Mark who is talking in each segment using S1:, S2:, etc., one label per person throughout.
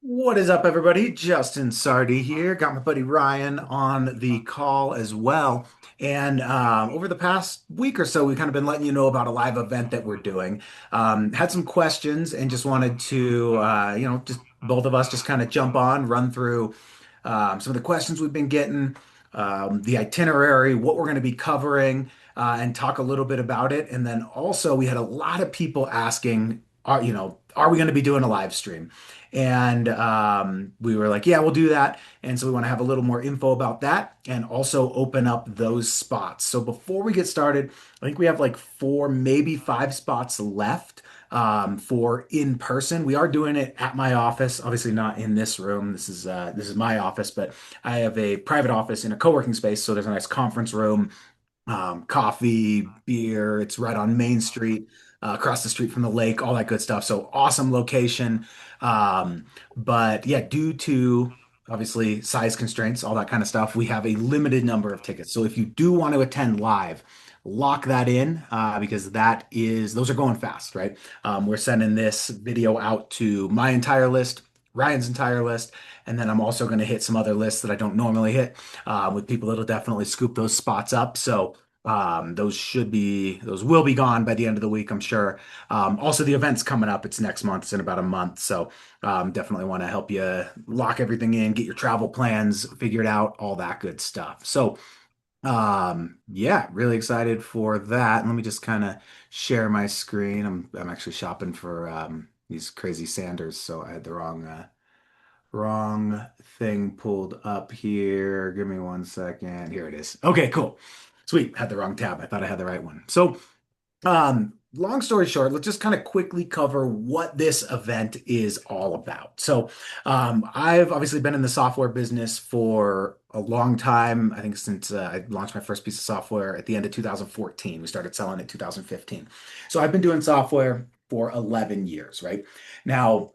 S1: What is up, everybody? Justin Sardi here. Got my buddy Ryan on the call as well. And over the past week or so, we've kind of been letting you know about a live event that we're doing. Had some questions and just wanted to, just both of us just kind of jump on, run through some of the questions we've been getting, the itinerary, what we're going to be covering, and talk a little bit about it. And then also, we had a lot of people asking, are we going to be doing a live stream? And we were like, yeah, we'll do that. And so we want to have a little more info about that and also open up those spots. So before we get started, I think we have like four, maybe five spots left for in person. We are doing it at my office, obviously not in this room. This is my office, but I have a private office in a co-working space. So there's a nice conference room, coffee, beer. It's right on Main Street, across the street from the lake, all that good stuff. So awesome location. But yeah, due to obviously size constraints, all that kind of stuff, we have a limited number of tickets. So if you do want to attend live, lock that in because those are going fast, right? We're sending this video out to my entire list. Ryan's entire list, and then I'm also going to hit some other lists that I don't normally hit with people that'll definitely scoop those spots up. So those will be gone by the end of the week, I'm sure. Also, the event's coming up. It's next month. It's in about a month. So definitely want to help you lock everything in, get your travel plans figured out, all that good stuff. So yeah, really excited for that. Let me just kind of share my screen. I'm actually shopping for these crazy Sanders, so I had the wrong thing pulled up here. Give me one second. Here it is. Okay, cool. Sweet. Had the wrong tab. I thought I had the right one. So, long story short, let's just kind of quickly cover what this event is all about. So, I've obviously been in the software business for a long time. I think since I launched my first piece of software at the end of 2014. We started selling it 2015. So I've been doing software for 11 years, right? Now,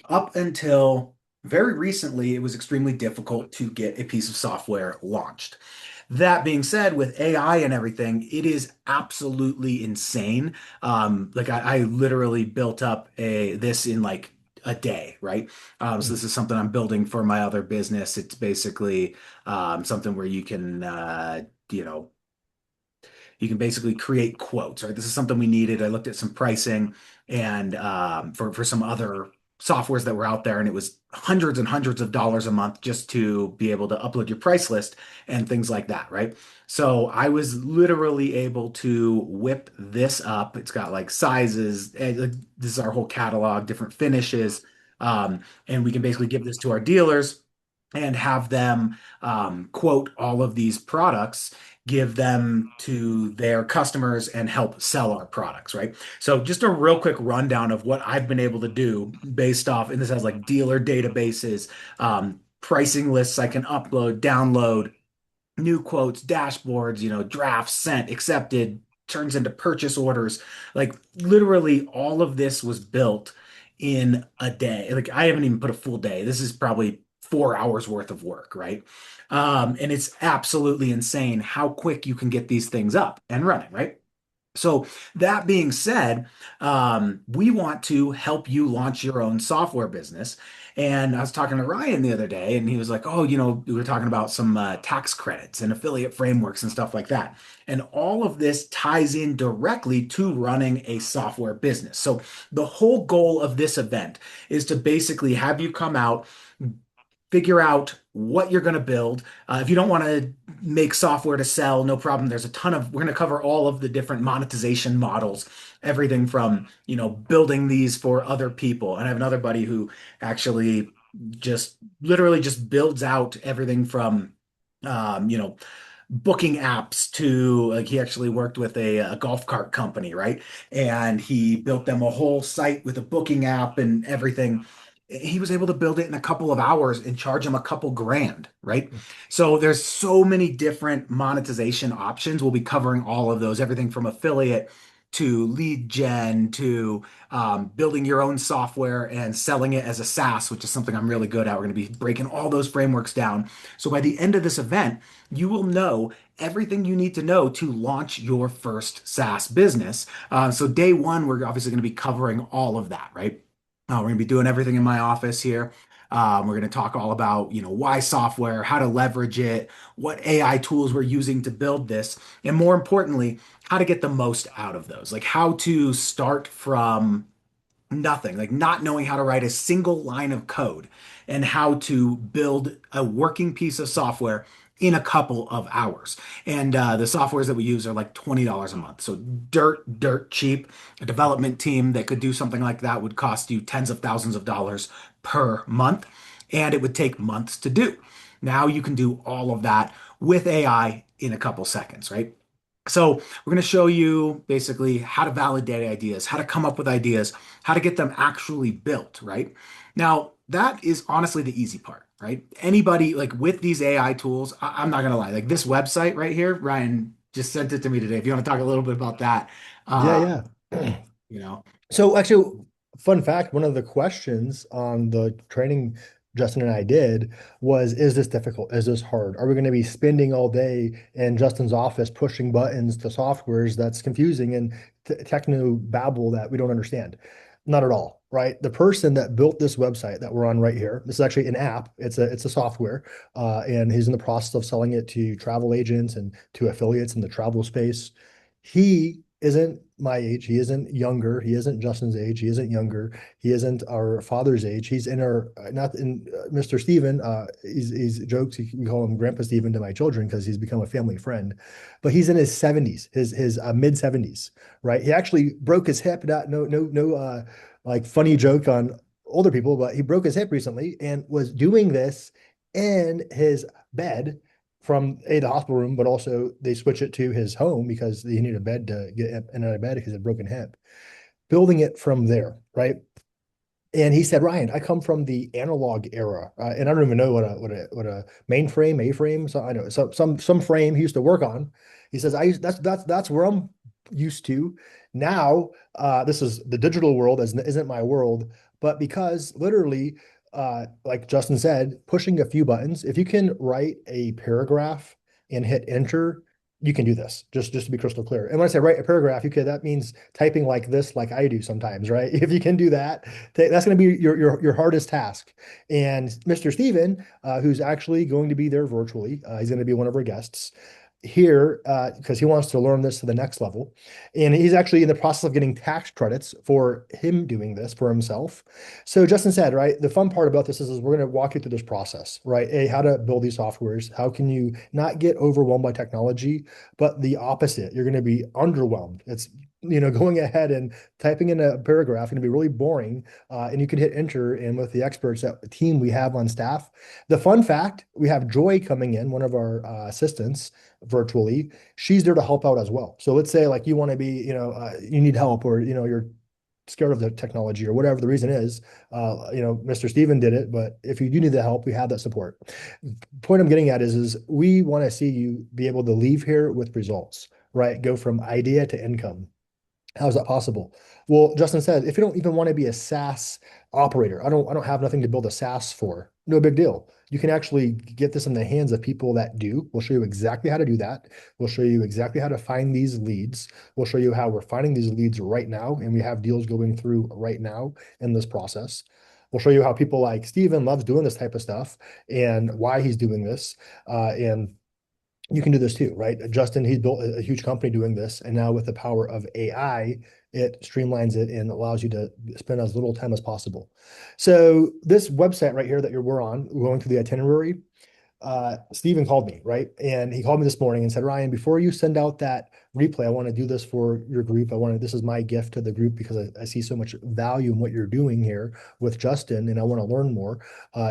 S1: up until very recently, it was extremely difficult to get a piece of software launched. That being said, with AI and everything, it is absolutely insane. Like I literally built up a this in like a day, right? So this is something I'm building for my other business. It's basically something where you can basically create quotes, right? This is something we needed. I looked at some pricing and for some other softwares that were out there, and it was hundreds and hundreds of dollars a month just to be able to upload your price list and things like that, right? So I was literally able to whip this up. It's got like sizes. This is our whole catalog, different finishes, and we can basically give this to our dealers and have them quote all of these products, give them to their customers, and help sell our products, right? So, just a real quick rundown of what I've been able to do based off, and this has like dealer databases, pricing lists I can upload, download, new quotes, dashboards, drafts sent, accepted, turns into purchase orders. Like literally all of this was built in a day. Like I haven't even put a full day. This is probably 4 hours worth of work, right? And it's absolutely insane how quick you can get these things up and running, right? So that being said, we want to help you launch your own software business. And I was talking to Ryan the other day, and he was like, "Oh, we were talking about some tax credits and affiliate frameworks and stuff like that." And all of this ties in directly to running a software business. So the whole goal of this event is to basically have you come out, figure out what you're going to build. If you don't want to make software to sell, no problem. We're going to cover all of the different monetization models, everything from, building these for other people. And I have another buddy who actually just literally just builds out everything from, booking apps to like he actually worked with a golf cart company, right? And he built them a whole site with a booking app and everything. He was able to build it in a couple of hours and charge him a couple grand, right? So there's so many different monetization options. We'll be covering all of those, everything from affiliate to lead gen to building your own software and selling it as a SaaS, which is something I'm really good at. We're going to be breaking all those frameworks down. So by the end of this event, you will know everything you need to know to launch your first SaaS business. So day one, we're obviously going to be covering all of that, right? We're going to be doing everything in my office here. We're going to talk all about, why software, how to leverage it, what AI tools we're using to build this, and more importantly, how to get the most out of those. Like how to start from nothing, like not knowing how to write a single line of code and how to build a working piece of software in a couple of hours. And the softwares that we use are like $20 a month. So dirt cheap. A development team that could do something like that would cost you tens of thousands of dollars per month, and it would take months to do. Now you can do all of that with AI in a couple seconds, right? So we're going to show you basically how to validate ideas, how to come up with ideas, how to get them actually built, right? Now, that is honestly the easy part, right? Anybody like with these AI tools, I'm not going to lie, like this website right here, Ryan just sent it to me today. If you want to talk a little bit about that,
S2: Yeah,
S1: uh,
S2: yeah.
S1: you know,
S2: So actually, fun fact, one of the questions on the training Justin and I did was, is this difficult? Is this hard? Are we going to be spending all day in Justin's office pushing buttons to softwares that's confusing and techno babble that we don't understand? Not at all, right? The person that built this website that we're on right here, this is actually an app. It's a software, and he's in the process of selling it to travel agents and to affiliates in the travel space. He isn't my age. He isn't younger. He isn't Justin's age. He isn't younger. He isn't our father's age. He's in our not in Mr. Steven. He's jokes. We call him Grandpa Steven to my children because he's become a family friend. But he's in his 70s, his mid 70s, right? He actually broke his hip. Not no like funny joke on older people, but he broke his hip recently and was doing this in his bed from the hospital room, but also they switch it to his home because he needed a bed to get in and out of bed because he had a broken hip. Building it from there, right? And he said, Ryan, I come from the analog era, and I don't even know what a mainframe, A-frame. So I know some frame he used to work on. He says, that's where I'm used to. Now, this is the digital world, isn't my world, but because literally, like Justin said, pushing a few buttons, if you can write a paragraph and hit enter, you can do this. Just to be crystal clear. And when I say write a paragraph, that means typing like this, like I do sometimes, right? If you can do that, that's going to be your hardest task. And Mr. Steven, who's actually going to be there virtually, he's going to be one of our guests here because he wants to learn this to the next level. And he's actually in the process of getting tax credits for him doing this for himself. So Justin said, right, the fun part about this is we're going to walk you through this process, right? A, how to build these softwares. How can you not get overwhelmed by technology, but the opposite? You're going to be underwhelmed. It's going ahead and typing in a paragraph going to be really boring, and you can hit enter. And with the experts that the team we have on staff, the fun fact, we have Joy coming in, one of our assistants virtually. She's there to help out as well. So let's say like you want to be, you need help, or you're scared of the technology or whatever the reason is. Mr. Steven did it, but if you do need the help, we have that support. Point I'm getting at is we want to see you be able to leave here with results, right? Go from idea to income. How is that possible? Well, Justin said, if you don't even want to be a SaaS operator, I don't have nothing to build a SaaS for. No big deal. You can actually get this in the hands of people that do. We'll show you exactly how to do that. We'll show you exactly how to find these leads. We'll show you how we're finding these leads right now, and we have deals going through right now in this process. We'll show you how people like Steven loves doing this type of stuff and why he's doing this. And you can do this too, right? Justin, he's built a huge company doing this. And now with the power of AI, it streamlines it and allows you to spend as little time as possible. So this website right here that we're on, going through the itinerary, Steven called me, right? And he called me this morning and said, Ryan, before you send out that replay, I want to do this for your group. This is my gift to the group because I see so much value in what you're doing here with Justin, and I want to learn more.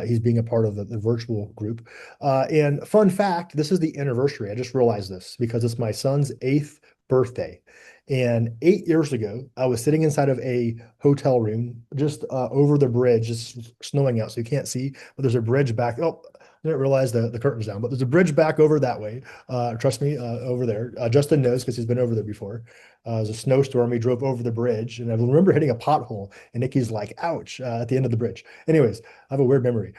S2: He's being a part of the virtual group. And fun fact, this is the anniversary. I just realized this because it's my son's 8th birthday. And 8 years ago, I was sitting inside of a hotel room just over the bridge. It's snowing out, so you can't see, but there's a bridge back. Oh, I didn't realize the curtain's down, but there's a bridge back over that way. Trust me, over there. Justin knows because he's been over there before. It was a snowstorm. We drove over the bridge, and I remember hitting a pothole, and Nikki's like, "Ouch!" At the end of the bridge. Anyways, I have a weird memory.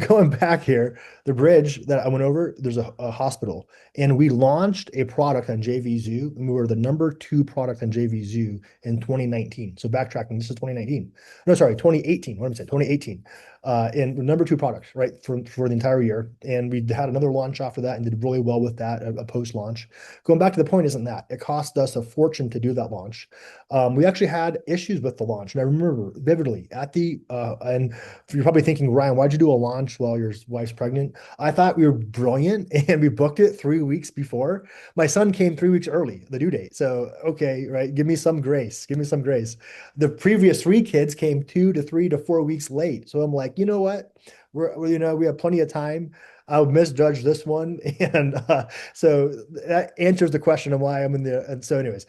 S2: Going back here, the bridge that I went over, there's a hospital, and we launched a product on JV Zoo, and we were the number two product on JV Zoo in 2019. So backtracking, this is 2019. No, sorry, 2018. What am I saying? 2018. And number two product, right, for the entire year. And we had another launch after that and did really well with that, a post launch. Going back to the point, isn't that it cost us a fortune to do that launch? We actually had issues with the launch, and I remember vividly at the and you're probably thinking, Ryan, why'd you do a launch while your wife's pregnant? I thought we were brilliant, and we booked it 3 weeks before. My son came 3 weeks early, the due date. So okay, right, give me some grace, give me some grace. The previous three kids came 2 to 3 to 4 weeks late. So I'm like, you know what? We have plenty of time. I'll misjudge this one. And so that answers the question of why I'm in the. And so, anyways,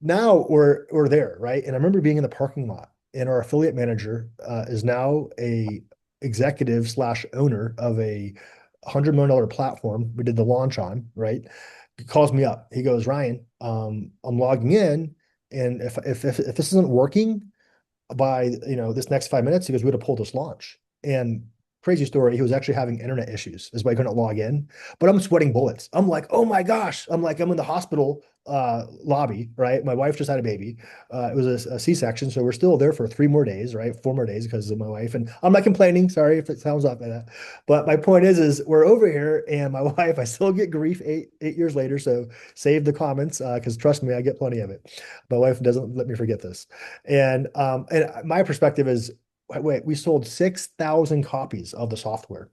S2: now we're there, right? And I remember being in the parking lot, and our affiliate manager is now a executive slash owner of $100 million platform we did the launch on, right? He calls me up. He goes, Ryan, I'm logging in, and if this isn't working by this next 5 minutes, he goes, we would have pulled this launch. And crazy story, he was actually having internet issues. Is why he couldn't log in. But I'm sweating bullets. I'm like, oh my gosh. I'm like, I'm in the hospital lobby, right? My wife just had a baby. It was a C-section, so we're still there for 3 more days, right? 4 more days because of my wife. And I'm not complaining. Sorry if it sounds off like that. But my point is we're over here, and my wife, I still get grief eight years later. So save the comments because trust me, I get plenty of it. My wife doesn't let me forget this. And my perspective is, wait, we sold 6,000 copies of the software.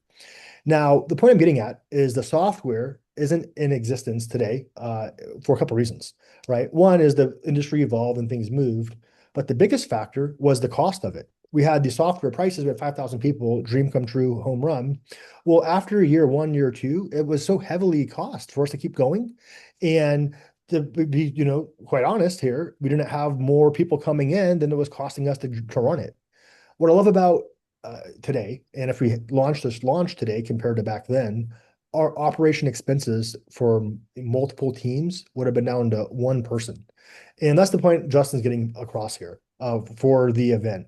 S2: Now, the point I'm getting at is the software isn't in existence today for a couple of reasons, right? One is the industry evolved and things moved, but the biggest factor was the cost of it. We had the software prices, we had 5,000 people, dream come true, home run. Well, after year one, year two, it was so heavily cost for us to keep going. And to be, quite honest here, we didn't have more people coming in than it was costing us to run it. What I love about today, and if we launch this launch today compared to back then, our operation expenses for multiple teams would have been down to one person. And that's the point Justin's getting across here for the event.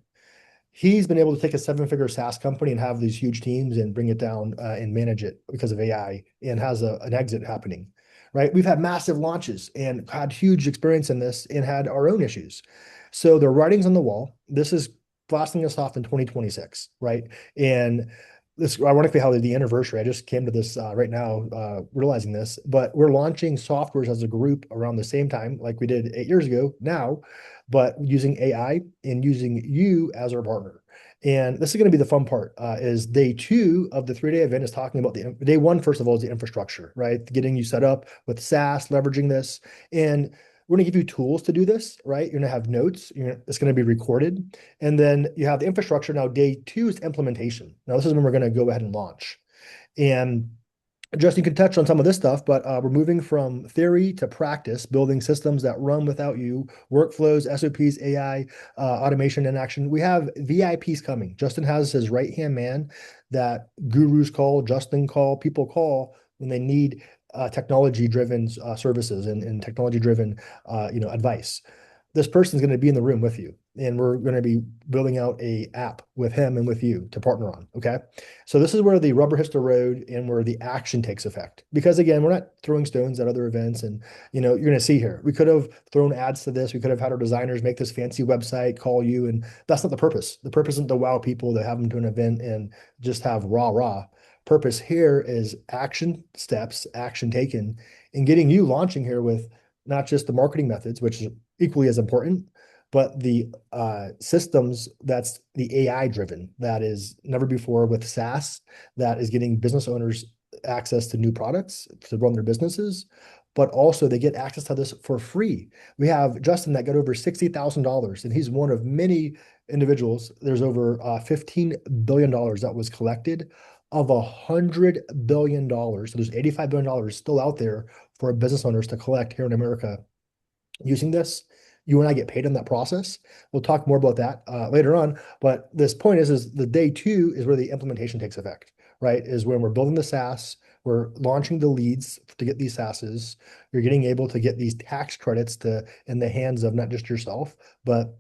S2: He's been able to take a seven-figure SaaS company and have these huge teams and bring it down and manage it because of AI and has an exit happening, right? We've had massive launches and had huge experience in this and had our own issues. So the writing's on the wall. This is blasting us off in 2026, right? And this ironically how the anniversary, I just came to this right now, realizing this, but we're launching softwares as a group around the same time, like we did 8 years ago now, but using AI and using you as our partner. And this is going to be the fun part. Is day two of the 3 day event is talking about the day one. First of all, is the infrastructure, right? Getting you set up with SaaS, leveraging this, and we're going to give you tools to do this, right? You're going to have notes. It's going to be recorded. And then you have the infrastructure. Now, day two is implementation. Now, this is when we're going to go ahead and launch. And Justin, you can touch on some of this stuff, but we're moving from theory to practice, building systems that run without you, workflows, SOPs, AI, automation in action. We have VIPs coming. Justin has his right-hand man that gurus call, Justin call, people call when they need technology-driven services and technology-driven, advice. This person's going to be in the room with you, and we're going to be building out a app with him and with you to partner on. Okay, so this is where the rubber hits the road and where the action takes effect. Because again, we're not throwing stones at other events, and you're going to see here. We could have thrown ads to this. We could have had our designers make this fancy website, call you, and that's not the purpose. The purpose isn't to wow people, to have them to an event and just have rah. Purpose here is action steps, action taken, and getting you launching here with not just the marketing methods, which is equally as important, but the systems that's the AI driven, that is never before with SaaS, that is getting business owners access to new products to run their businesses, but also they get access to this for free. We have Justin that got over $60,000, and he's one of many individuals. There's over $15 billion that was collected of $100 billion. So there's $85 billion still out there for business owners to collect here in America using this. You and I get paid on that process. We'll talk more about that later on. But this point is the day two is where the implementation takes effect, right? Is when we're building the SaaS, we're launching the leads to get these SaaSes. You're getting able to get these tax credits to in the hands of not just yourself, but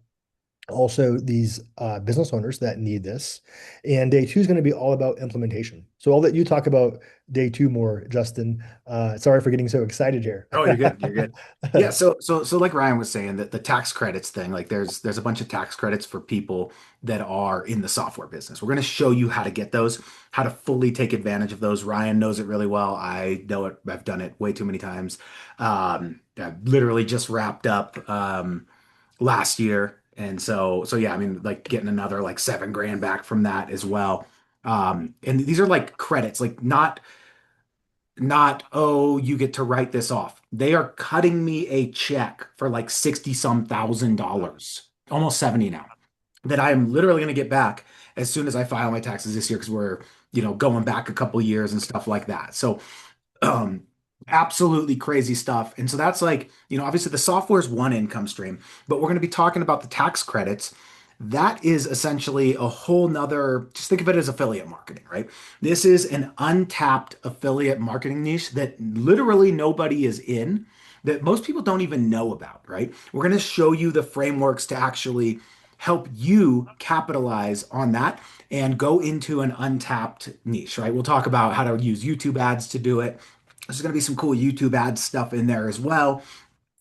S2: also these business owners that need this. And day two is going to be all about implementation. So I'll let you talk about day two more, Justin. Sorry for getting so excited here.
S1: Oh, you're good. You're good. Yeah, so like Ryan was saying, that the tax credits thing, like there's a bunch of tax credits for people that are in the software business. We're going to show you how to get those, how to fully take advantage of those. Ryan knows it really well. I know it. I've done it way too many times. I literally just wrapped up last year, and so yeah, I mean, like getting another like 7 grand back from that as well. And these are like credits, like not, oh, you get to write this off. They are cutting me a check for like 60 some thousand dollars, almost 70 now, that I am literally going to get back as soon as I file my taxes this year because we're, going back a couple years and stuff like that. So um, absolutely crazy stuff. And so that's like, obviously the software is one income stream, but we're going to be talking about the tax credits. That is essentially a whole nother, just think of it as affiliate marketing, right? This is an untapped affiliate marketing niche that literally nobody is in, that most people don't even know about, right? We're going to show you the frameworks to actually help you capitalize on that and go into an untapped niche, right? We'll talk about how to use YouTube ads to do it. There's going to be some cool YouTube ads stuff in there as well.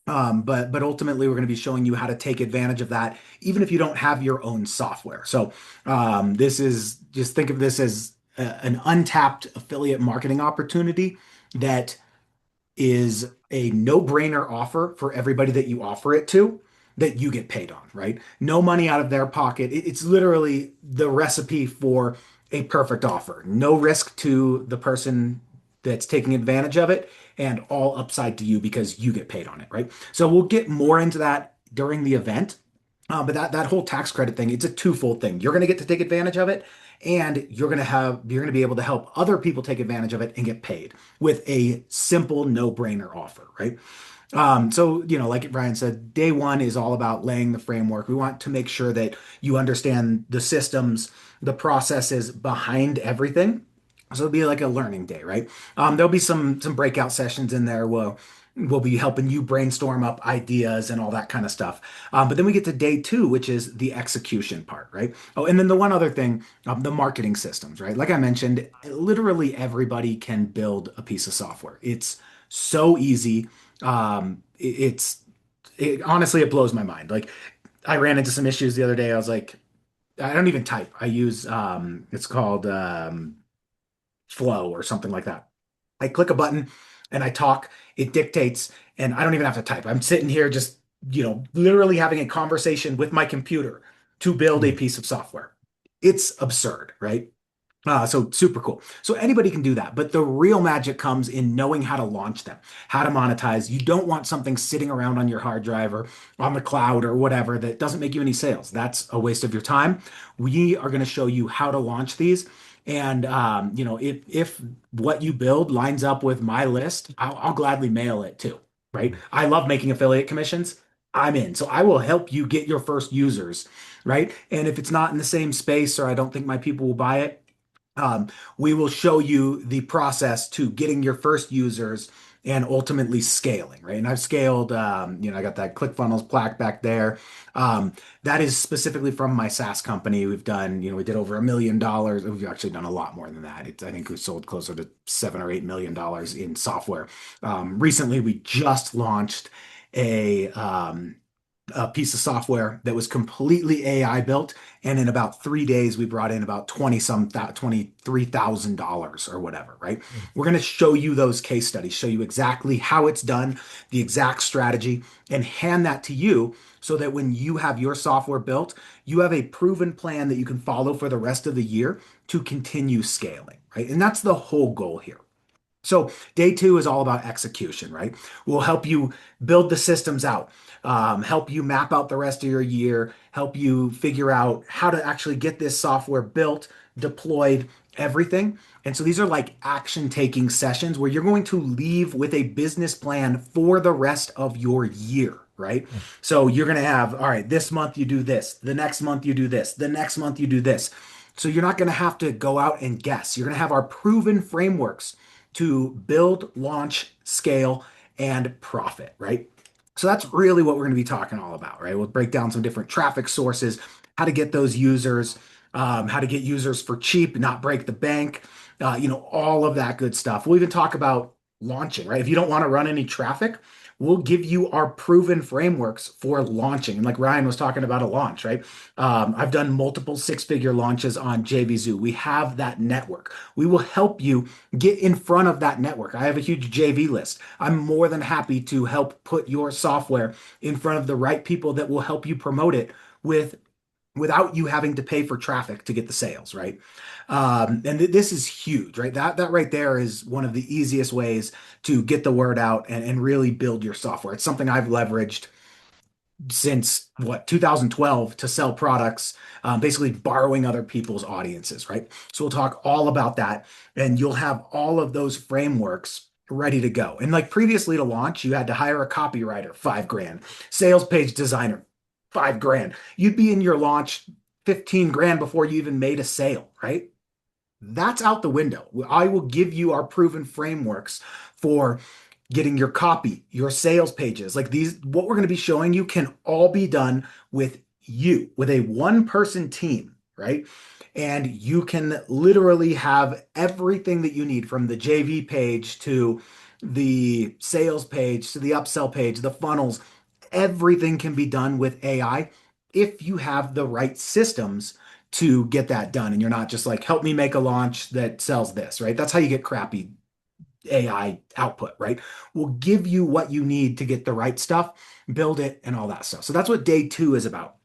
S1: But ultimately, we're going to be showing you how to take advantage of that, even if you don't have your own software. So this is just think of this as an untapped affiliate marketing opportunity that is a no-brainer offer for everybody that you offer it to, that you get paid on, right? No money out of their pocket. It's literally the recipe for a perfect offer. No risk to the person that's taking advantage of it, and all upside to you because you get paid on it, right? So we'll get more into that during the event. But that whole tax credit thing, it's a twofold thing. You're going to get to take advantage of it, and you're going to be able to help other people take advantage of it and get paid with a simple no-brainer offer, right? So, like Brian said, day one is all about laying the framework. We want to make sure that you understand the systems, the processes behind everything. So it'll be like a learning day, right? There'll be some breakout sessions in there. We'll be helping you brainstorm up ideas and all that kind of stuff. But then we get to day two, which is the execution part, right? Oh, and then the one other thing, the marketing systems, right? Like I mentioned, literally everybody can build a piece of software. It's so easy. Honestly, it blows my mind. Like I ran into some issues the other day. I was like, I don't even type. I use it's called Flow or something like that. I click a button and I talk, it dictates, and I don't even have to type. I'm sitting here just, literally having a conversation with my computer to build a
S2: Hmm.
S1: piece of software. It's absurd, right? So super cool. So anybody can do that, but the real magic comes in knowing how to launch them, how to monetize. You don't want something sitting around on your hard drive or on the cloud or whatever that doesn't make you any sales. That's a waste of your time. We are going to show you how to launch these. And if what you build lines up with my list, I'll gladly mail it too, right? I love making affiliate commissions. I'm in. So I will help you get your first users, right? And if it's not in the same space or I don't think my people will buy it, um, we will show you the process to getting your first users and ultimately scaling, right? And I've scaled, I got that ClickFunnels plaque back there. That is specifically from my SaaS company. We've done, we did over $1 million. We've actually done a lot more than that. I think we sold closer to $7 or $8 million in software. Recently, we just launched a a piece of software that was completely AI built. And in about 3 days, we brought in about $23,000 or whatever, right? We're going to show you those case studies, show you exactly how it's done, the exact strategy, and hand that to you so that when you have your software built, you have a proven plan that you can follow for the rest of the year to continue scaling, right? And that's the whole goal here. So day two is all about execution, right? We'll help you build the systems out, help you map out the rest of your year, help you figure out how to actually get this software built, deployed, everything. And so these are like action taking sessions where you're going to leave with a business plan for the rest of your year, right? So you're going to have, all right, this month you do this, the next month you do this, the next month you do this. So you're not going to have to go out and guess. You're going to have our proven frameworks to build, launch, scale, and profit, right? So that's really what we're going to be talking all about, right? We'll break down some different traffic sources, how to get those users, how to get users for cheap, not break the bank, all of that good stuff. We'll even talk about launching, right? If you don't want to run any traffic, we'll give you our proven frameworks for launching. And like Ryan was talking about a launch, right? I've done multiple six-figure launches on JVZoo. We have that network. We will help you get in front of that network. I have a huge JV list. I'm more than happy to help put your software in front of the right people that will help you promote it with without you having to pay for traffic to get the sales, right? And this is huge, right? That right there is one of the easiest ways to get the word out and really build your software. It's something I've leveraged since what 2012 to sell products, basically borrowing other people's audiences, right? So we'll talk all about that, and you'll have all of those frameworks ready to go. And like previously to launch, you had to hire a copywriter, 5 grand, sales page designer, 5 grand. You'd be in your launch 15 grand before you even made a sale, right? That's out the window. I will give you our proven frameworks for getting your copy, your sales pages. Like these, what we're going to be showing you can all be done with you, with a one person team, right? And you can literally have everything that you need from the JV page to the sales page to the upsell page, the funnels. Everything can be done with AI if you have the right systems to get that done. And you're not just like, help me make a launch that sells this, right? That's how you get crappy AI output, right? We'll give you what you need to get the right stuff, build it, and all that stuff. So that's what day two is about.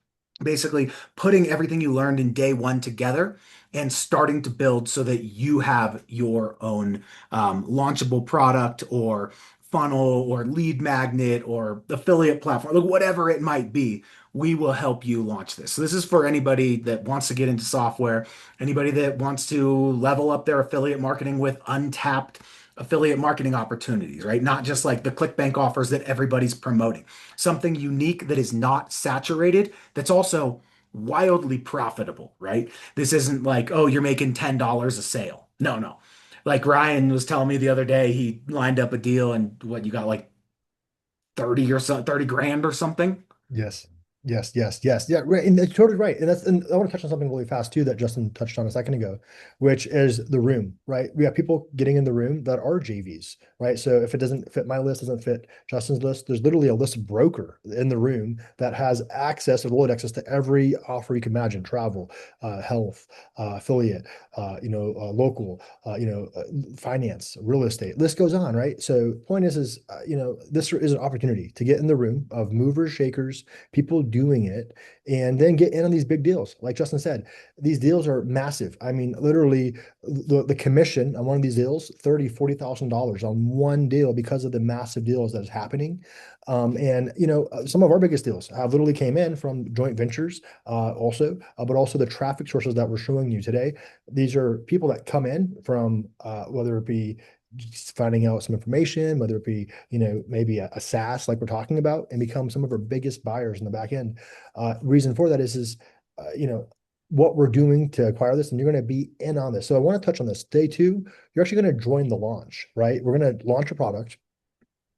S1: Basically, putting everything you learned in day one together and starting to build so that you have your own launchable product or funnel or lead magnet or affiliate platform, like whatever it might be. We will help you launch this. So this is for anybody that wants to get into software, anybody that wants to level up their affiliate marketing with untapped affiliate marketing opportunities, right? Not just like the ClickBank offers that everybody's promoting. Something unique that is not saturated, that's also wildly profitable, right? This isn't like, oh, you're making $10 a sale. No, no. Like Ryan was telling me the other day, he lined up a deal and what you got like 30 or so, 30 grand or something.
S2: Yes. Yes, yes, yes. Yeah, right. And that's totally right. And I want to touch on something really fast too that Justin touched on a second ago, which is the room, right? We have people getting in the room that are JVs, right? So if it doesn't fit my list, doesn't fit Justin's list, there's literally a list broker in the room that has access or limited access to every offer you can imagine: travel, health, affiliate, local, finance, real estate. List goes on, right? So point is this is an opportunity to get in the room of movers, shakers, people doing it, and then get in on these big deals. Like Justin said, these deals are massive. I mean, literally the commission on one of these deals, $30,000, $40,000 on one deal because of the massive deals that is happening. And some of our biggest deals have literally came in from joint ventures, but also the traffic sources that we're showing you today. These are people that come in from whether it be just finding out some information, whether it be, maybe a SaaS like we're talking about, and become some of our biggest buyers in the back end. Reason for that is what we're doing to acquire this, and you're going to be in on this. So I want to touch on this. Day two, you're actually going to join the launch, right? We're going to launch a product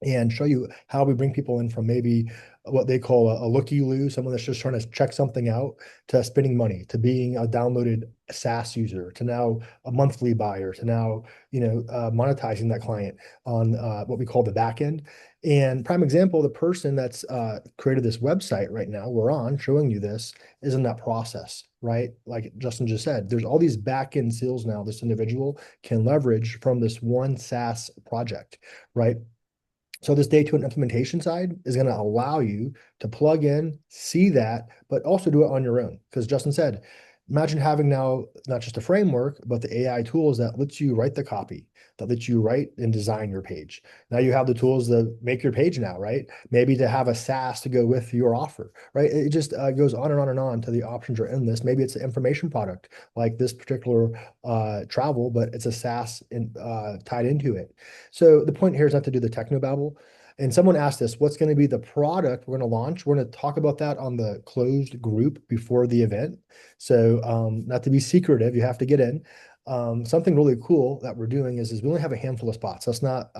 S2: and show you how we bring people in from maybe what they call a looky-loo, someone that's just trying to check something out, to spending money, to being a downloaded SaaS user, to now a monthly buyer, to now monetizing that client on what we call the back end. And prime example, the person that's created this website right now, we're on showing you this, is in that process, right? Like Justin just said, there's all these back end skills now this individual can leverage from this one SaaS project, right? So this day two implementation side is going to allow you to plug in, see that, but also do it on your own. Because Justin said, imagine having now not just a framework, but the AI tools that lets you write the copy, that lets you write and design your page. Now you have the tools to make your page now, right? Maybe to have a SaaS to go with your offer, right? It just goes on and on and on to the options are endless. Maybe it's an information product like this particular travel, but it's a SaaS tied into it. So the point here is not to do the techno babble. And someone asked us, what's going to be the product we're going to launch? We're going to talk about that on the closed group before the event. So, not to be secretive, you have to get in. Something really cool that we're doing is we only have a handful of spots. That's not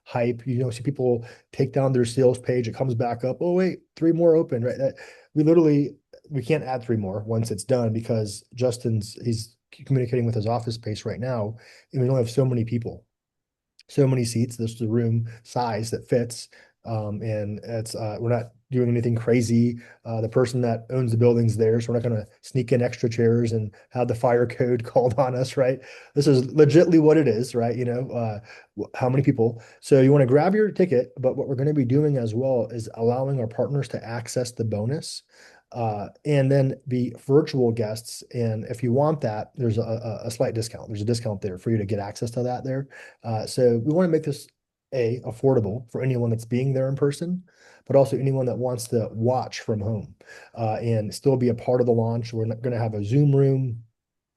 S2: hype. You know, see people take down their sales page, it comes back up. Oh, wait, three more open, right? We literally we can't add three more once it's done because he's communicating with his office space right now, and we only have so many people, so many seats. This is the room size that fits. And it's we're not doing anything crazy. The person that owns the building's there, so we're not going to sneak in extra chairs and have the fire code called on us, right? This is legitly what it is, right? How many people? So you want to grab your ticket, but what we're going to be doing as well is allowing our partners to access the bonus. And then the virtual guests. And if you want that, there's a slight discount. There's a discount there for you to get access to that there. So we want to make this affordable for anyone that's being there in person, but also anyone that wants to watch from home and still be a part of the launch. We're not going to have a Zoom room.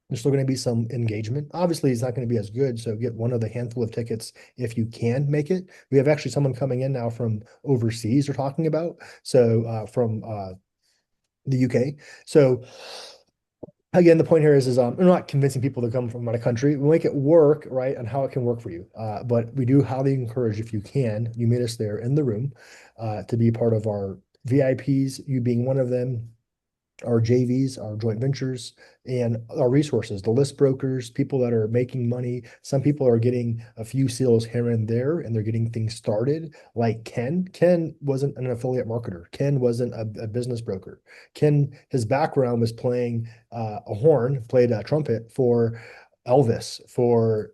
S2: There's still going to be some engagement. Obviously, it's not going to be as good, so get one of the handful of tickets if you can make it. We have actually someone coming in now from overseas we're talking about, so from the UK. So again, the point here is we're not convincing people to come from out of country. We make it work, right, and how it can work for you. But we do highly encourage, if you can, you meet us there in the room to be part of our VIPs, you being one of them, our JVs, our joint ventures, and our resources, the list brokers, people that are making money. Some people are getting a few sales here and there, and they're getting things started. Like Ken. Ken wasn't an affiliate marketer. Ken wasn't a business broker. Ken, his background was playing a horn, played a trumpet for Elvis, for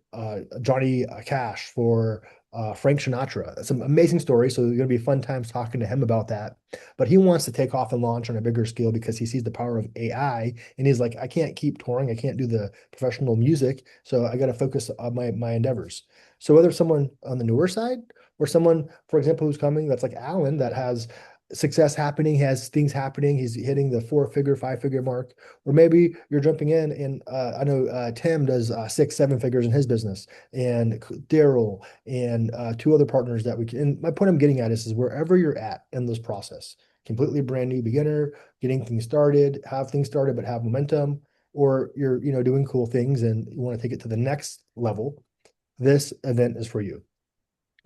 S2: Johnny Cash, for Frank Sinatra. That's an amazing story. So there's going to be fun times talking to him about that. But he wants to take off and launch on a bigger scale because he sees the power of AI. And he's like, I can't keep touring. I can't do the professional music. So I got to focus on my endeavors. So whether it's someone on the newer side or someone, for example, who's coming that's like Alan that has success happening, has things happening, he's hitting the four-figure, five-figure mark, or maybe you're jumping in and I know Tim does six, seven figures in his business, and Daryl and two other partners that we can. And my point I'm getting at is wherever you're at in this process, completely brand new beginner, getting things started, have things started but have momentum, or you're doing cool things and you want to take it to the next level, this event is for you.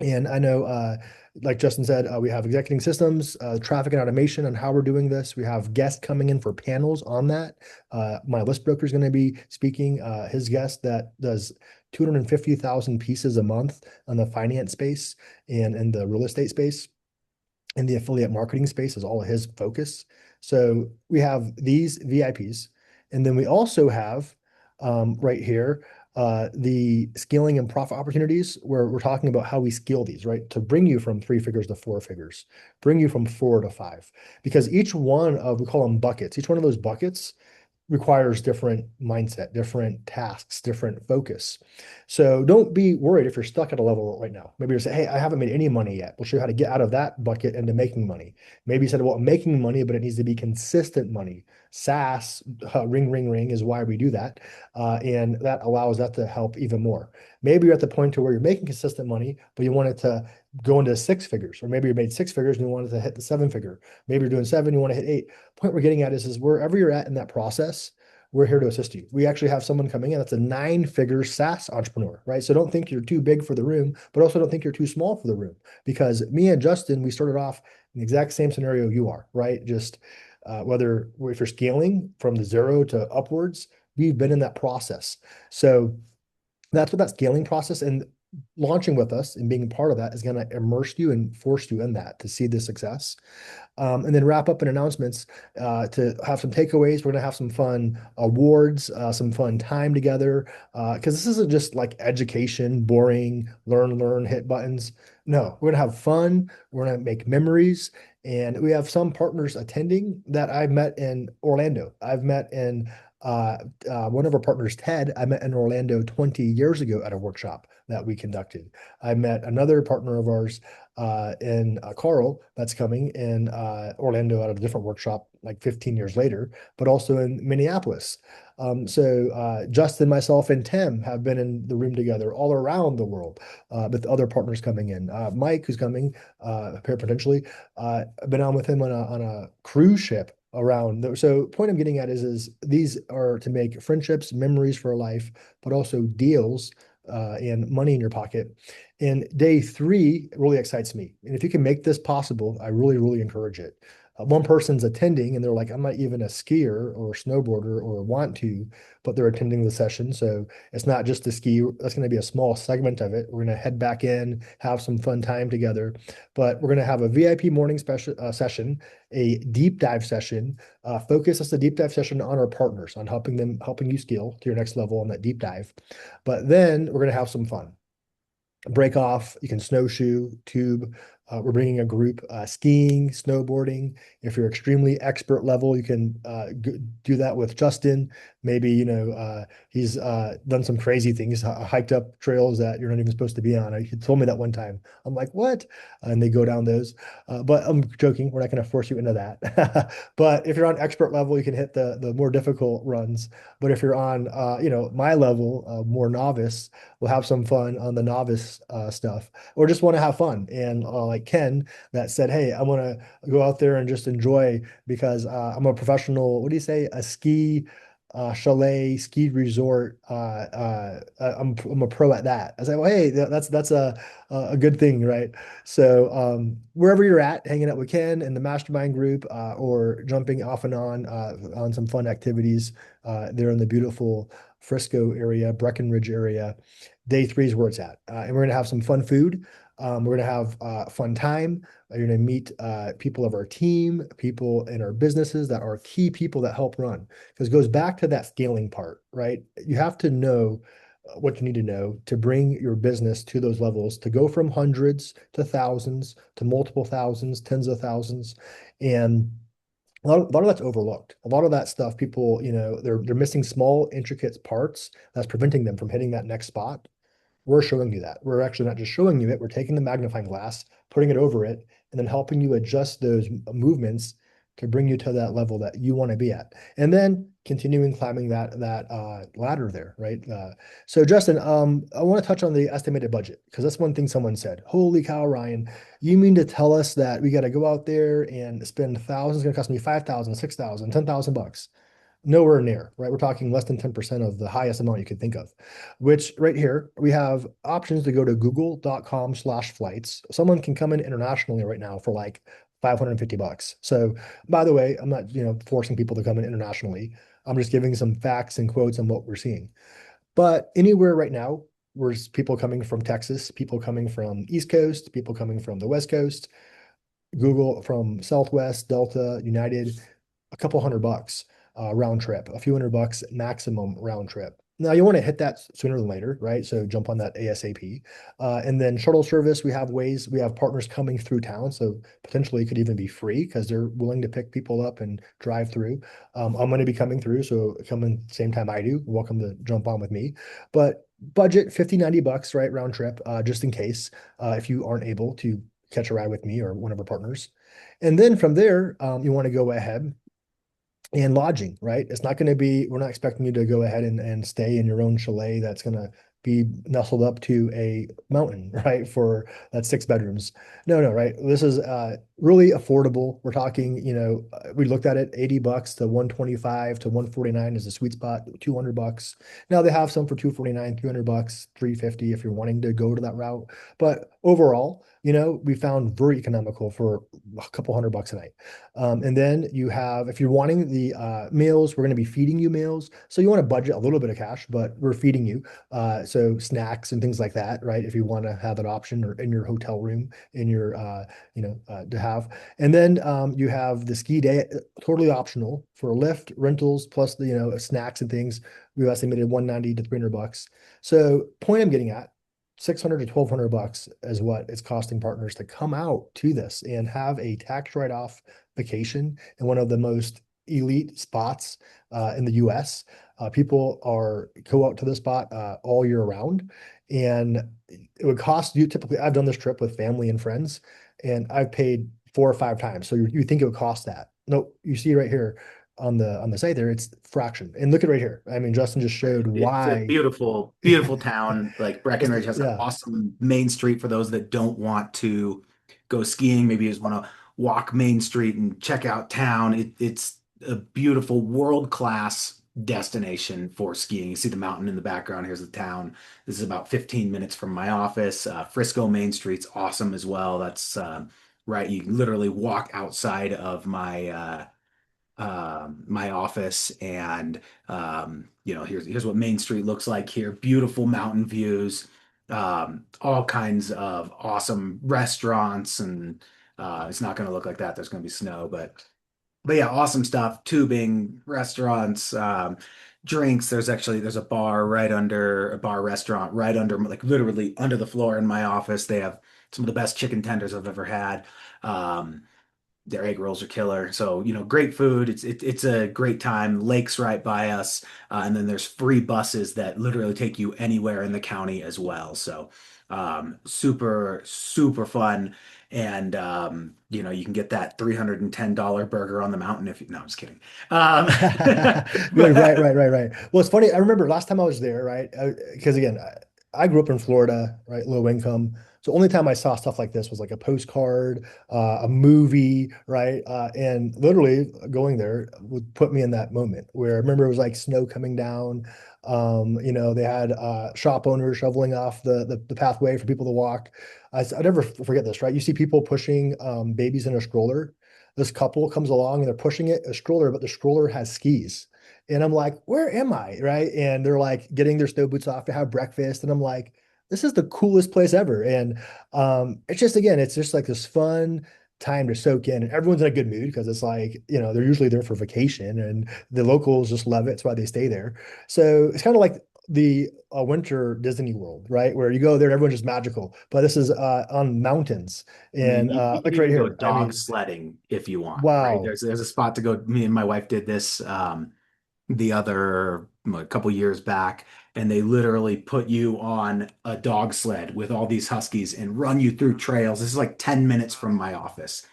S2: And I know, like Justin said, we have executing systems, traffic and automation on how we're doing this. We have guests coming in for panels on that. My list broker is going to be speaking. His guest that does 250,000 pieces a month on the finance space and in the real estate space and the affiliate marketing space is all of his focus. So we have these VIPs, and then we also have right here the scaling and profit opportunities where we're talking about how we scale these, right? To bring you from three figures to four figures, bring you from four to five, because each one of, we call them buckets, each one of those buckets requires different mindset, different tasks, different focus. So don't be worried if you're stuck at a level right now. Maybe you say, hey, I haven't made any money yet. We'll show you how to get out of that bucket into making money. Maybe you said, well, I'm making money, but it needs to be consistent money. SaaS, ring, ring, ring is why we do that. And that allows that to help even more. Maybe you're at the point to where you're making consistent money, but you want it to go into six figures, or maybe you made six figures and you wanted to hit the seven figure. Maybe you're doing seven, you want to hit eight. Point we're getting at is wherever you're at in that process, we're here to assist you. We actually have someone coming in that's a nine-figure SaaS entrepreneur, right? So don't think you're too big for the room, but also don't think you're too small for the room. Because me and Justin, we started off in the exact same scenario you are, right? Just whether if you're scaling from the zero to upwards, we've been in that process. So that's what that scaling process and launching with us and being part of that is going to immerse you and force you in that to see the success. And then wrap up in announcements to have some takeaways. We're going to have some fun awards, some fun time together. Because this isn't just like education, boring, learn, hit buttons. No, we're going to have fun. We're going to make memories. And we have some partners attending that I've met in Orlando. I've met in Uh, One of our partners, Ted, I met in Orlando 20 years ago at a workshop that we conducted. I met another partner of ours in Carl that's coming in Orlando at a different workshop like 15 years later, but also in Minneapolis. Justin, myself, and Tim have been in the room together all around the world with other partners coming in. Mike, who's coming potentially, I've been on with him on a cruise ship around. So point I'm getting at is these are to make friendships, memories for life, but also deals and money in your pocket. And day three really excites me. And if you can make this possible, I really, really encourage it. One person's attending and they're like, I'm not even a skier or snowboarder or want to, but they're attending the session. So it's not just the ski, that's going to be a small segment of it. We're going to head back in, have some fun time together, but we're going to have a VIP morning special session, a deep dive session. Focus as a deep dive session on our partners, on helping you scale to your next level on that deep dive. But then we're going to have some fun, break off. You can snowshoe, tube. We're bringing a group skiing, snowboarding. If you're extremely expert level, you can do that with Justin. Maybe, he's done some crazy things, hiked up trails that you're not even supposed to be on. He told me that one time. I'm like, what? And they go down those. But I'm joking. We're not going to force you into that. But if you're on expert level, you can hit the more difficult runs. But if you're on, my level, more novice, we'll have some fun on the novice stuff, or just want to have fun. And like Ken, that said, hey, I want to go out there and just enjoy because I'm a professional. What do you say? A ski chalet, ski resort. I'm a pro at that. I say, well, hey, that's a good thing, right? So wherever you're at, hanging out with Ken and the mastermind group, or jumping off and on some fun activities there in the beautiful Frisco area, Breckenridge area. Day three is where it's at. And we're going to have some fun food. We're going to have fun time. You're going to meet people of our team, people in our businesses that are key people that help run. Because it goes back to that scaling part, right? You have to know what you need to know to bring your business to those levels, to go from hundreds to thousands to multiple thousands, tens of thousands. And a lot of that's overlooked. A lot of that stuff, people, they're missing small, intricate parts that's preventing them from hitting that next spot. We're showing you that. We're actually not just showing you it, we're taking the magnifying glass, putting it over it, and then helping you adjust those movements to bring you to that level that you want to be at. And then continuing climbing that ladder there, right? So Justin, I want to touch on the estimated budget because that's one thing someone said. Holy cow, Ryan, you mean to tell us that we got to go out there and spend thousands, it's going to cost me 5,000, 6,000, 10,000 bucks? Nowhere near, right? We're talking less than 10% of the highest amount you could think of, which right here, we have options to go to google.com/flights. Someone can come in internationally right now for like 550 bucks. So by the way, I'm not, forcing people to come in internationally. I'm just giving some facts and quotes on what we're seeing. But anywhere right now, there's people coming from Texas, people coming from East Coast, people coming from the West Coast, Google from Southwest, Delta, United, a couple $100 round trip, a few $100 maximum round trip. Now you want to hit that sooner than later, right? So jump on that ASAP. And then shuttle service, we have partners coming through town. So potentially it could even be free because they're willing to pick people up and drive through. I'm going to be coming through. So come in the same time I do. Welcome to jump on with me. But budget 50, 90 bucks, right? Round trip, just in case, if you aren't able to catch a ride with me or one of our partners. And then from there, you want to go ahead and lodging, right? It's not going to be, we're not expecting you to go ahead and stay in your own chalet that's going to be nestled up to a mountain, right? For that's 6 bedrooms. No, no, right? This is really affordable. We're talking, we looked at it, 80 bucks to 125 to 149 is the sweet spot, 200 bucks. Now they have some for 249, 300 bucks, 350 if you're wanting to go to that route. But overall, we found very economical for a couple $100 a night. And then you have, if you're wanting the meals, we're going to be feeding you meals. So you want to budget a little bit of cash, but we're feeding you. So snacks and things like that, right? If you want to have that option or in your hotel room, in your, to have. And then you have the ski day, totally optional for lift rentals, plus the, snacks and things. We estimated 190 to 300 bucks. So point I'm getting at, 600 to 1,200 bucks is what it's costing partners to come out to this and have a tax write-off vacation in one of the most elite spots in the US. People are go out to the spot all year round. And it would cost you typically, I've done this trip with family and friends, and I've paid 4 or 5 times. So you think it would cost that. No, you see right here on the site there, it's fraction. And look at right here. I mean, Justin just showed
S1: It's a
S2: why.
S1: beautiful, beautiful town. Like Breckenridge has an
S2: Yeah.
S1: awesome main street for those that don't want to go skiing. Maybe you just want to walk Main Street and check out town. It's a beautiful world-class destination for skiing. You see the mountain in the background. Here's the town. This is about 15 minutes from my office. Frisco Main Street's awesome as well. That's right. You can literally walk outside of my office, and here's what Main Street looks like here. Beautiful mountain views, all kinds of awesome restaurants, and it's not going to look like that. There's going to be snow, but yeah, awesome stuff. Tubing, restaurants, drinks. There's a bar restaurant right under, like literally under the floor in my office. They have some of the best chicken tenders I've ever had. Um, their egg rolls are killer. So, great food. It's a great time. Lakes right by us. And then there's free buses that literally take you anywhere in the county as well. So, super, super fun. And, you can get that $310 burger on the mountain if you, no, I'm just kidding. Um,
S2: Good, right,
S1: but
S2: right, right, right. Well, it's funny. I remember last time I was there, right? Because again, I grew up in Florida, right? Low income. So only time I saw stuff like this was like a postcard, a movie, right? And literally going there would put me in that moment where I remember it was like snow coming down. They had shop owners shoveling off the pathway for people to walk. I never forget this, right? You see people pushing babies in a stroller. This couple comes along and they're pushing a stroller, but the stroller has skis. And I'm like, where am I? Right. And they're like getting their snow boots off to have breakfast. And I'm like, this is the coolest place ever. And it's just, again, it's just like this fun time to soak in. And everyone's in a good mood because it's like, they're usually there for vacation and the locals just love it. That's why they stay there. So it's kind of like the winter Disney World, right? Where you go there and everyone's just magical. But this is on mountains.
S1: I mean,
S2: And
S1: you can
S2: like right
S1: even go
S2: here. I
S1: dog
S2: mean,
S1: sledding if you want, right?
S2: wow.
S1: There's a spot to go. Me and my wife did this. The other a couple years back, and they literally put you on a dog sled with all these huskies and run you through trails. This is like 10 minutes from my office.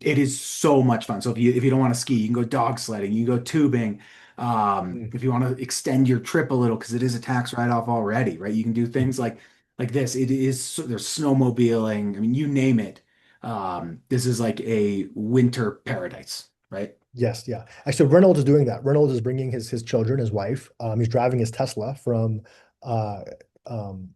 S1: It is so much fun. So if you don't want to ski, you can go dog sledding, you can go tubing.
S2: Mm.
S1: If you want to extend your trip a little, because it is a tax write-off already, right? You can do things like this. It is there's snowmobiling. I mean, you name it. This is like a winter paradise, right?
S2: Yes, yeah. Actually, Reynolds is doing that. Reynolds is bringing his children, his wife. He's driving his Tesla uh, um,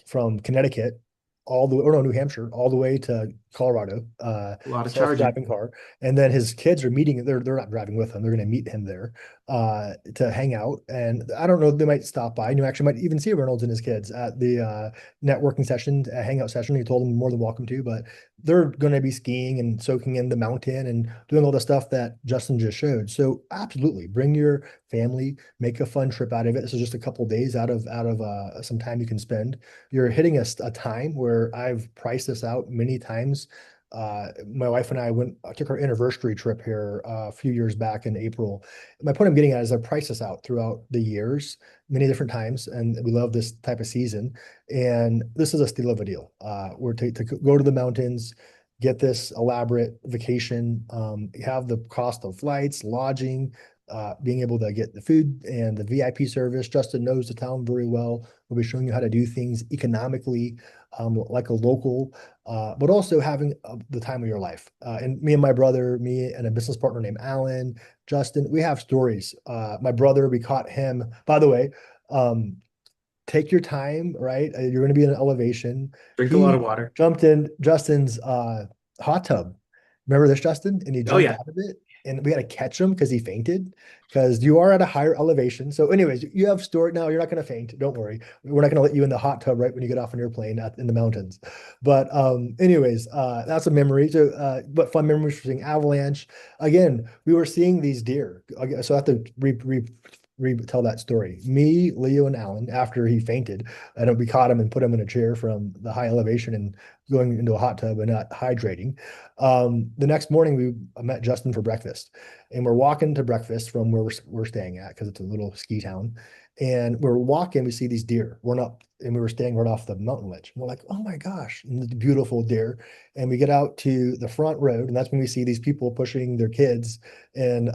S2: from Connecticut all the way, or no, New Hampshire, all the way to Colorado,
S1: A lot of charging.
S2: self-driving car. And then his kids are meeting, they're not driving with him, they're going to meet him there to hang out. And I don't know, they might stop by. And you actually might even see Reynolds and his kids at the networking session, a hangout session. He told them more than welcome to, but they're going to be skiing and soaking in the mountain and doing all the stuff that Justin just showed. So absolutely bring your family, make a fun trip out of it. This is just a couple days out of some time you can spend. You're hitting a time where I've priced this out many times. My wife and I took our anniversary trip here a few years back in April. My point I'm getting at is I've priced this out throughout the years, many different times, and we love this type of season. And this is a steal of a deal. We're to go to the mountains, get this elaborate vacation, have the cost of flights, lodging, being able to get the food and the VIP service. Justin knows the town very well. We'll be showing you how to do things economically, like a local, but also having the time of your life. And me and my brother, me and a business partner named Alan, Justin, we have stories. My brother, we caught him. By the way, um, take your time, right? You're going to be in an elevation.
S1: Drink a lot
S2: He
S1: of water.
S2: jumped in Justin's hot tub. Remember this, Justin? And he
S1: Oh
S2: jumped
S1: yeah.
S2: out of it, and we had to catch him because he fainted. Because you are at a higher elevation. So, anyways, you have story. No, you're not going to faint. Don't worry. We're not going to let you in the hot tub right when you get off on your plane in the mountains. But, anyways, that's a memory. So, but fun memories for seeing avalanche. Again, we were seeing these deer. Okay, so I have to retell that story. Me, Leo, and Alan, after he fainted, and we caught him and put him in a chair from the high elevation and going into a hot tub and not hydrating. The next morning, we met Justin for breakfast, and we're walking to breakfast from where we're staying at because it's a little ski town. And we're walking, we see these deer run up, and we were staying right off the mountain ledge. And we're like, oh my gosh, and the beautiful deer. And we get out to the front road, and that's when we see these people pushing their kids and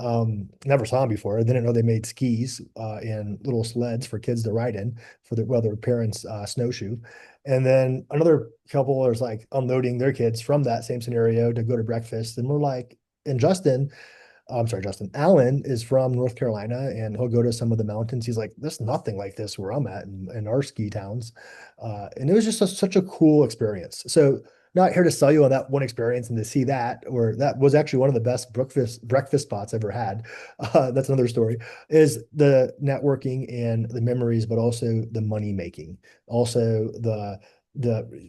S2: never saw them before. I didn't know they made skis and little sleds for kids to ride in for their parents snowshoe. And then another couple is like unloading their kids from that same scenario to go to breakfast. And we're like, and Justin, I'm sorry, Justin. Allen is from North Carolina, and he'll go to some of the mountains. He's like, "There's nothing like this where I'm at in our ski towns," and it was just such a cool experience. So, not here to sell you on that one experience and to see that, or that was actually one of the best breakfast spots I've ever had. That's another story. Is the networking and the memories, but also the money making, also the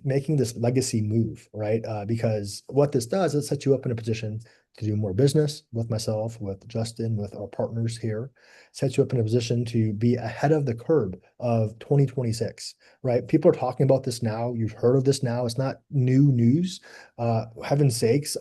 S2: making this legacy move, right? Because what this does, it sets you up in a position to do more business with myself, with Justin, with our partners here, sets you up in a position to be ahead of the curve of 2026, right? People are talking about this now. You've heard of this now. It's not new news. Heaven's sakes,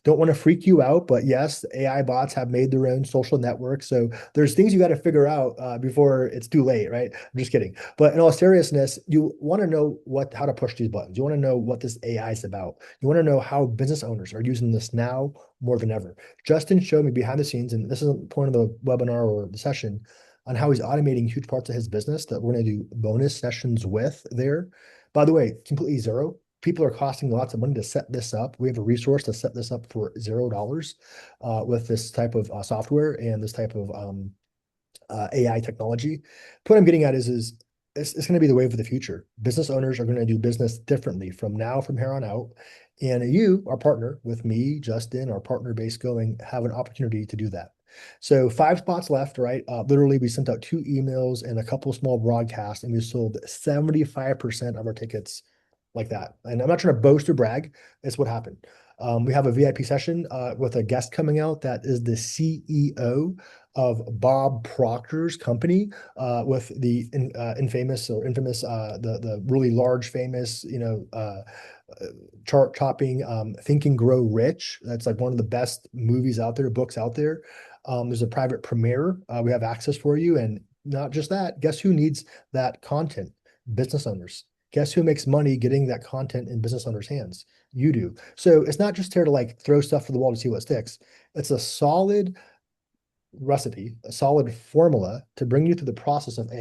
S2: don't want to freak you out, but yes, AI bots have made their own social network. So there's things you got to figure out before it's too late, right? I'm just kidding. But in all seriousness, you want to know how to push these buttons. You want to know what this AI is about. You want to know how business owners are using this now more than ever. Justin showed me behind the scenes, and this is the point of the webinar or the session, on how he's automating huge parts of his business that we're going to do bonus sessions with there. By the way, completely zero. People are costing lots of money to set this up. We have a resource to set this up for $0 with this type of software and this type of AI technology. What I'm getting at is it's going to be the wave of the future. Business owners are going to do business differently from here on out. And you, our partner, with me, Justin, our partner base going, have an opportunity to do that. So 5 spots left, right? Literally, we sent out 2 emails and a couple small broadcasts, and we sold 75% of our tickets like that. And I'm not trying to boast or brag. It's what happened. We have a VIP session with a guest coming out that is the CEO of Bob Proctor's company, with the infamous, the really large, famous, chart topping Think and Grow Rich. That's like one of the best movies out there, books out there. There's a private premiere we have access for you. And not just that, guess who needs that content? Business owners. Guess who makes money getting that content in business owners' hands? You do. So it's not just here to like throw stuff to the wall to see what sticks. It's a solid recipe, a solid formula to bring you through the process of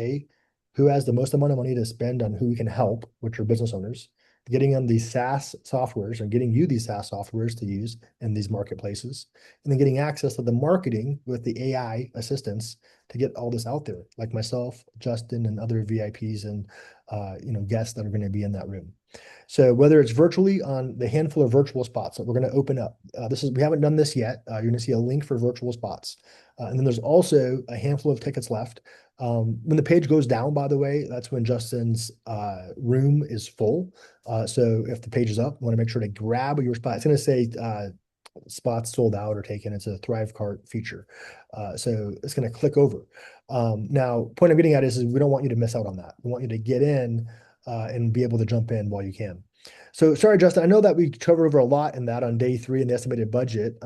S2: who has the most amount of money to spend on who we can help, which are business owners, getting them these SaaS softwares and getting you these SaaS softwares to use in these marketplaces, and then getting access to the marketing with the AI assistants to get all this out there, like myself, Justin, and other VIPs and guests that are going to be in that room. So whether it's virtually on the handful of virtual spots that we're going to open up, we haven't done this yet. You're going to see a link for virtual spots. And then there's also a handful of tickets left. When the page goes down, by the way, that's when Justin's room is full. So if the page is up, you want to make sure to grab your spot. It's going to say spots sold out or taken. It's a Thrive Cart feature. So it's going to click over. Now, point I'm getting at is we don't want you to miss out on that. We want you to get in and be able to jump in while you can. So sorry, Justin, I know that we covered over a lot in that on day 3 in the estimated budget.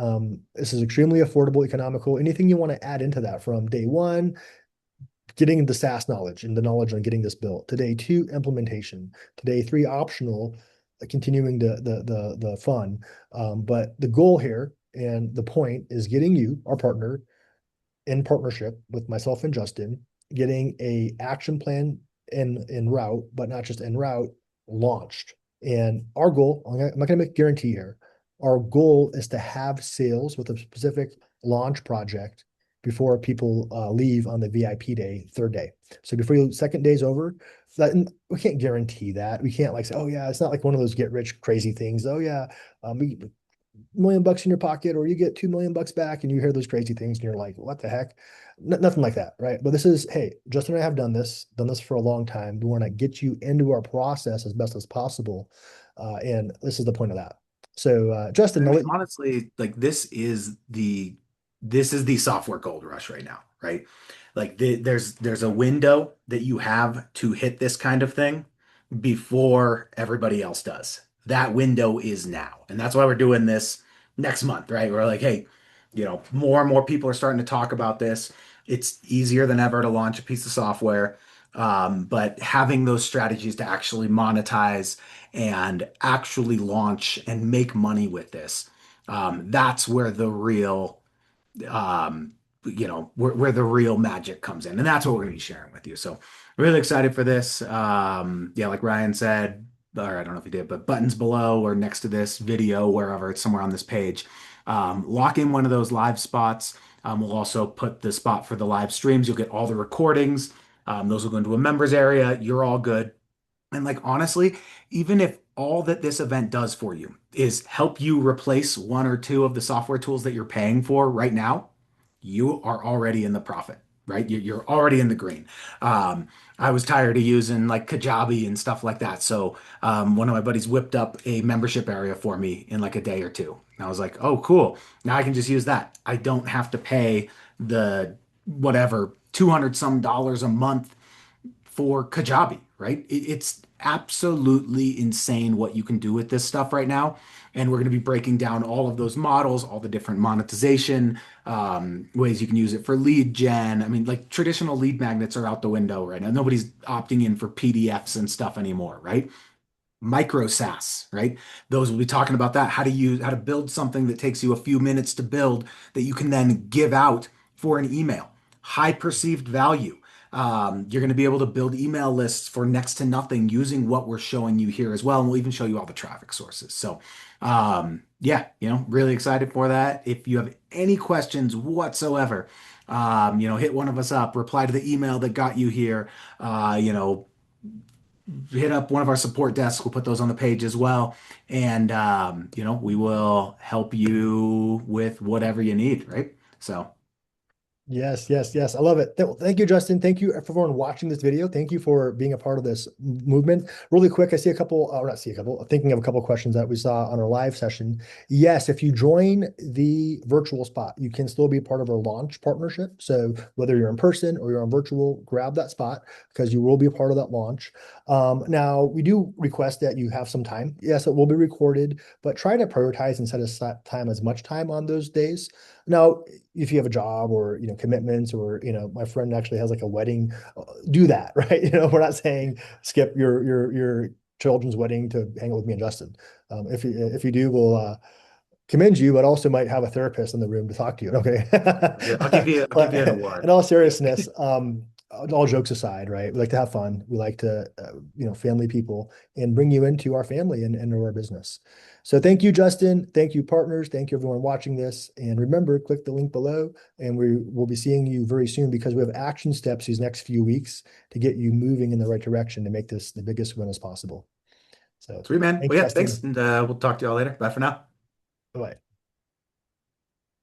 S2: This is extremely affordable, economical. Anything you want to add into that from day 1, getting the SaaS knowledge and the knowledge on getting this built, to day 2, implementation, to day 3, optional, continuing the fun. But the goal here and the point is getting you, our partner, in partnership with myself and Justin, getting a action plan in route, but not just en route, launched. And our goal, I'm not going to make a guarantee here. Our goal is to have sales with a specific launch project before people leave on the VIP day, 3rd day. So before your 2nd day's over, we can't guarantee that. We can't like say, oh yeah, it's not like one of those get rich crazy things. Oh yeah, we $1 million in your pocket, or you get $2 million back, and you hear those crazy things, and you're like, what the heck? Nothing like that, right? But this is, hey, Justin and I have done this for a long time. We want to get you into our process as best as possible, and this is the point of that. So,
S1: I
S2: Justin,
S1: mean, honestly, like this is the software gold rush right now, right? Like there's a window that you have to hit this kind of thing before everybody else does. That window is now. And that's why we're doing this next month, right? We're like, hey, more and more people are starting to talk about this. It's easier than ever to launch a piece of software. But having those strategies to actually monetize and actually launch and make money with this, that's where the real where the real magic comes in. And that's what we're going to be sharing with you. So really excited for this. Yeah, like Ryan said, or I don't know if he did, but buttons below or next to this video, wherever it's somewhere on this page. Lock in one of those live spots. We'll also put the spot for the live streams. You'll get all the recordings. Those will go into a members area. You're all good. And like honestly, even if all that this event does for you is help you replace one or two of the software tools that you're paying for right now, you are already in the profit, right? You're already in the green. I was tired of using like Kajabi and stuff like that. So one of my buddies whipped up a membership area for me in like a day or two. And I was like, oh, cool. Now I can just use that. I don't have to pay the whatever, 200 some dollars a month for Kajabi, right? It's absolutely insane what you can do with this stuff right now. And we're going to be breaking down all of those models, all the different monetization ways you can use it for lead gen. I mean, like traditional lead magnets are out the window right now. Nobody's opting in for PDFs and stuff anymore, right? Micro SaaS, right? Those will be talking about that, how to build something that takes you a few minutes to build that you can then give out for an email. High perceived value. You're going to be able to build email lists for next to nothing using what we're showing you here as well. And we'll even show you all the traffic sources. So, yeah, really excited for that. If you have any questions whatsoever, hit one of us up, reply to the email that got you here. Hit up one of our support desks. We'll put those on the page as well. And, we will help you with whatever you need, right? So,
S2: Yes, yes, yes. I love it. Thank you, Justin. Thank you for everyone watching this video. Thank you for being a part of this movement. Really quick, I see a couple, or not see a couple, thinking of a couple of questions that we saw on our live session. Yes, if you join the virtual spot, you can still be part of our launch partnership. So whether you're in person or you're on virtual, grab that spot because you will be a part of that launch. Now, we do request that you have some time. Yes, it will be recorded, but try to prioritize and set aside time as much time on those days. Now, if you have a job or commitments or my friend actually has like a wedding, do that, right? We're not saying skip your children's wedding to hang out with me and Justin. If you do, we'll commend you, but also might have a therapist in the room to talk to you. Okay.
S1: I'll give you an
S2: But
S1: award.
S2: in all seriousness, all jokes aside, right? We like to have fun. We like to, family people and bring you into our family and into our business. So thank you, Justin. Thank you, partners. Thank you, everyone watching this. And remember, click the link below and we will be seeing you very soon because we have action steps these next few weeks to get you moving in the right direction to make this the biggest win as possible. So
S1: Sweet, man.
S2: thanks,
S1: Well, yeah, thanks.
S2: Justin.
S1: And we'll talk to y'all later. Bye for now.
S2: Bye-bye.